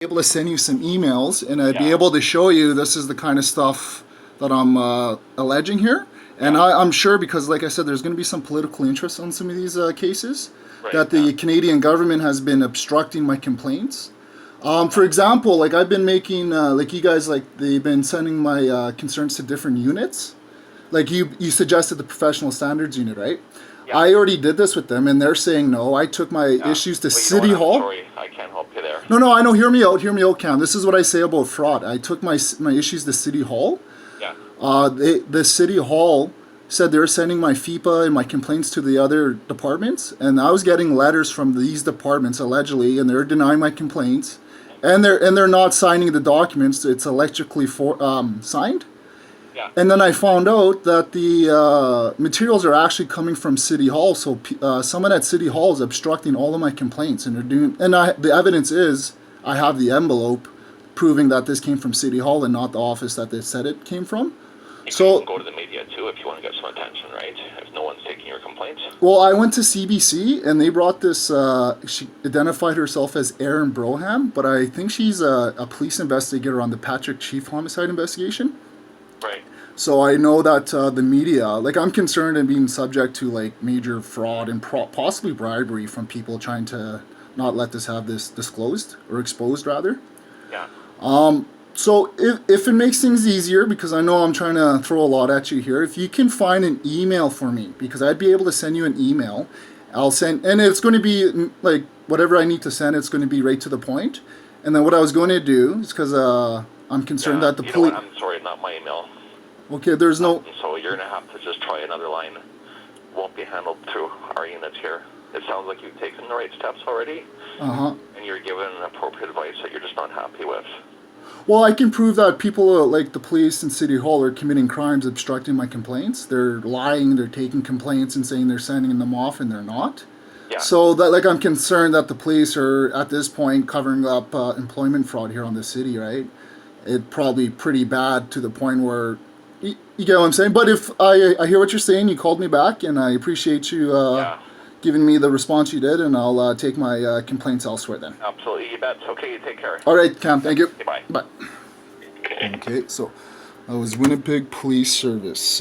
able to send you some emails, and I'd be able to show you this is the kind of stuff that I'm alleging here. And I'm sure, because like I said, there's going to be some political interest on some of these cases, that the Canadian government has been obstructing my complaints. For example, like I've been making, like you guys, like they've been sending my concerns to different units. Like you suggested the professional standards unit, right? Yeah. I already did this with them, and they're saying no. I took my issues to City Hall. I'm sorry, I can't help you there. No, I know. Hear me out, Cam. This is what I say about fraud. I took my issues to City Hall. Yeah. The City Hall said they were sending my FIPA and my complaints to the other departments, and I was getting letters from these departments allegedly, and they're denying my complaints, and they're not signing the documents. It's electrically signed. Yeah. And then I found out that the materials are actually coming from City Hall. So someone at City Hall is obstructing all of my complaints, and they're doing. And the evidence is I have the envelope proving that this came from City Hall and not the office that they said it came from. You So can go to the media too if you want to get some attention, right? If no one's taking your complaints. well, I went to CBC and they brought this. She identified herself as Erin Broham, but I think she's a police investigator on the Patrick Chief homicide investigation. Right. So I know that the media, like I'm concerned in being subject to like major fraud and possibly bribery from people trying to not let this have this disclosed or exposed rather. Yeah. So if it makes things easier, because I know I'm trying to throw a lot at you here, if you can find an email for me, because I'd be able to send you an email. I'll send, and it's going to be like whatever I need to send, it's going to be right to the point. And then what I was going to do is because I'm concerned that the police. I'm sorry, not my email. Okay, there's no. So you're going to have to just try another line. Won't be handled through our units here. It sounds like you've taken the right steps already. And you're given appropriate advice that you're just not happy with. Well, I can prove that people like the police and City Hall are committing crimes obstructing my complaints. They're lying, they're taking complaints and saying they're sending them off and they're not. Yeah. So that, like, I'm concerned that the police are at this point covering up employment fraud here on the city, right? It probably pretty bad to the point where you get what I'm saying. But if I hear what you're saying, you called me back, and I appreciate you giving me the response you did, and I'll take my complaints elsewhere then. Absolutely, you bet. Okay, you take care. All right, Cam. Thank you. Okay, bye. Bye. Okay, so that was Winnipeg Police Service.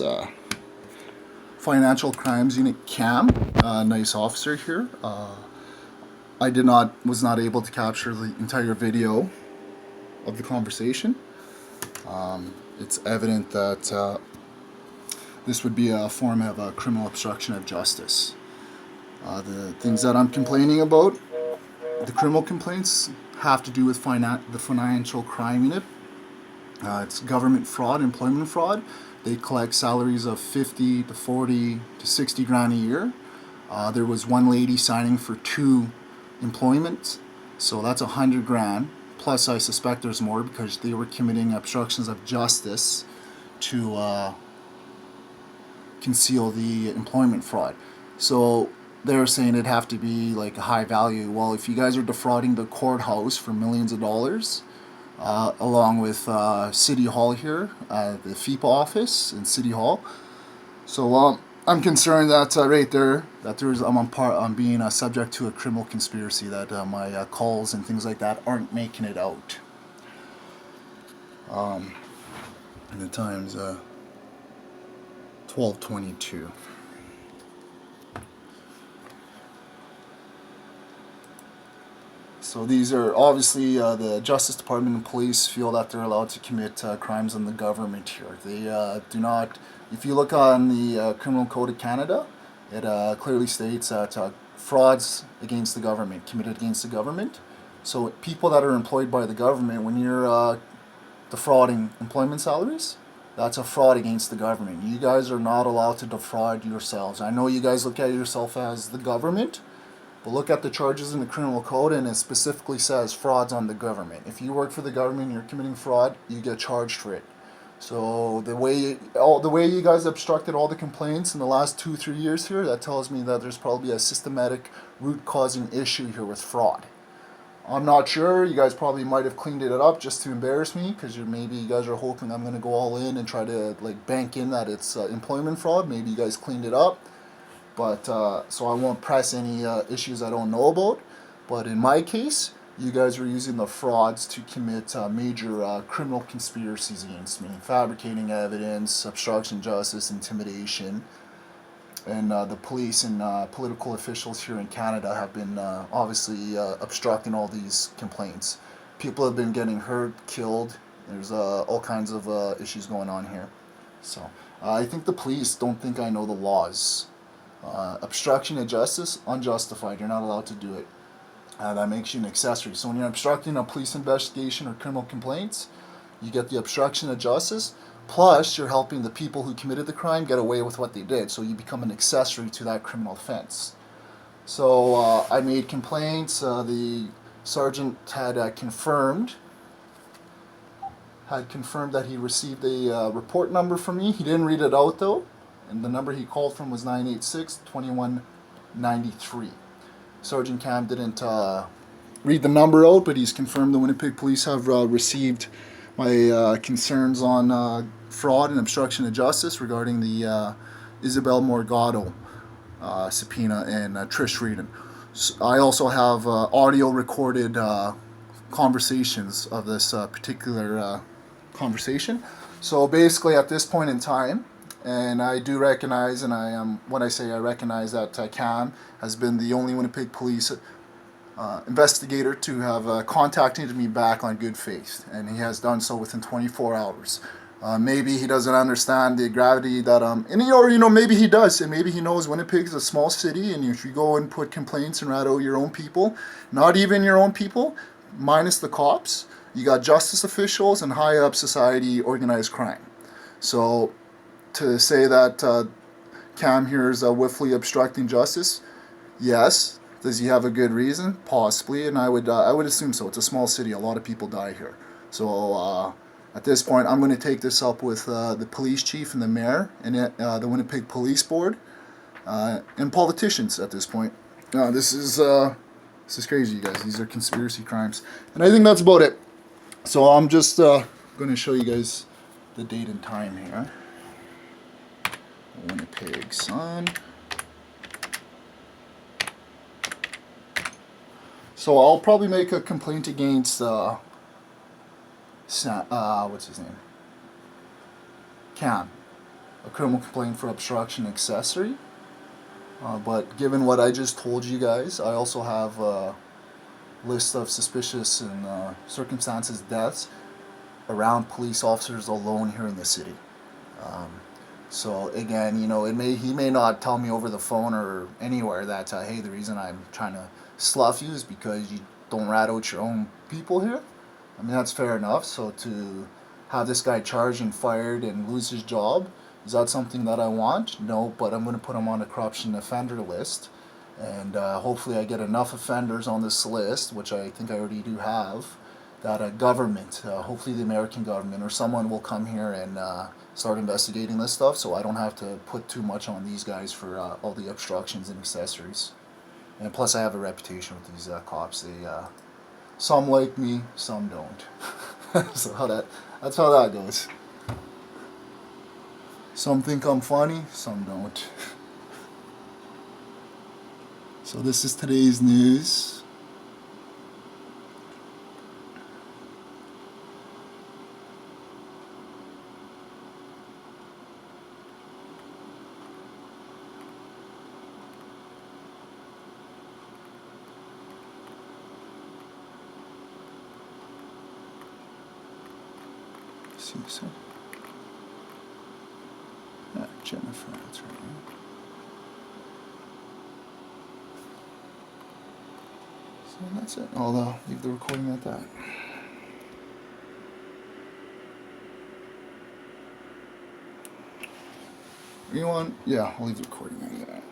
Financial Crimes Unit Cam, nice officer here. I was not able to capture the entire video of the conversation. It's evident that this would be a form of a criminal obstruction of justice. The things that I'm complaining about, the criminal complaints, have to do with the Financial Crime Unit. It's government fraud, employment fraud. They collect salaries of 50 to 40 to 60 grand a year. There was one lady signing for 2 employments, so that's 100 grand. Plus, I suspect there's more because they were committing obstructions of justice to conceal the employment fraud. So they're saying it'd have to be like a high value. Well, if you guys are defrauding the courthouse for millions of dollars, along with City Hall here, the FIPA office in City Hall. So I'm concerned that right there, that I'm being subject to a criminal conspiracy, that my calls and things like that aren't making it out. And the time's 12:22. So these are obviously the Justice Department and police feel that they're allowed to commit crimes on the government here. They do not. If you look on the Criminal Code of Canada, it clearly states that frauds against the government, committed against the government. So people that are employed by the government, when you're defrauding employment salaries, that's a fraud against the government. You guys are not allowed to defraud yourselves. I know you guys look at yourself as the government, but look at the charges in the criminal code, and it specifically says frauds on the government. If you work for the government and you're committing fraud, you get charged for it. So the way you guys obstructed all the complaints in the last 2-3 years here, that tells me that there's probably a systematic root-causing issue here with fraud. I'm not sure. You guys probably might have cleaned it up just to embarrass me, because maybe you guys are hoping I'm going to go all in and try to like bank in that it's employment fraud. Maybe you guys cleaned it up. But so I won't press any issues I don't know about. But in my case, you guys were using the frauds to commit major criminal conspiracies against me, fabricating evidence, obstruction of justice, intimidation. And the police and political officials here in Canada have been obviously obstructing all these complaints. People have been getting hurt, killed. There's all kinds of issues going on here. So I think the police don't think I know the laws. Obstruction of justice, unjustified. You're not allowed to do it. That makes you an accessory. So when you're obstructing a police investigation or criminal complaints, you get the obstruction of justice. Plus, you're helping the people who committed the crime get away with what they did. So you become an accessory to that criminal offense. So I made complaints. The sergeant had confirmed that he received a report number from me. He didn't read it out though, and the number he called from was 986-2193. Sergeant Cam didn't read the number out, but he's confirmed the Winnipeg Police have received my concerns on fraud and obstruction of justice regarding the Isabel Morgado subpoena and Trish Reardon. So I also have audio recorded conversations of this particular conversation. So basically at this point in time, and I do recognize, and I am, when I say I recognize that Cam has been the only Winnipeg Police investigator to have contacted me back on good faith, and he has done so within 24 hours. Maybe he doesn't understand the gravity that and maybe he does, and maybe he knows Winnipeg is a small city, and if you go and put complaints and rat out your own people, not even your own people, minus the cops, you got justice officials and high up society organized crime. So to say that Cam here is willfully obstructing justice, yes. Does he have a good reason? Possibly, and I would assume so. It's a small city. A lot of people die here. So at this point, I'm going to take this up with the police chief and the mayor and the Winnipeg Police Board and politicians at this point. This is crazy, you guys. These are conspiracy crimes. And I think that's about it. So I'm just going to show you guys the date and time here. Winnipeg Sun. So I'll probably make a complaint against what's his name? Cam. A criminal complaint for obstruction accessory. But given what I just told you guys, I also have a list of suspicious and circumstances deaths around police officers alone here in the city. So again, he may not tell me over the phone or anywhere that hey, the reason I'm trying to slough you is because you don't rat out your own people here. I mean, that's fair enough. So to have this guy charged and fired and lose his job, is that something that I want? No, but I'm going to put him on a corruption offender list, and hopefully I get enough offenders on this list, which I think I already do have, that a government, hopefully the American government or someone will come here and start investigating this stuff, so I don't have to put too much on these guys for all the obstructions and accessories. And plus I have a reputation with these cops. They some like me, some don't. So that's how that goes. Some think I'm funny, some don't. So this is today's news. So, Jennifer, that's right. So that's it. I'll leave the recording at that. Yeah, I'll leave the recording at that.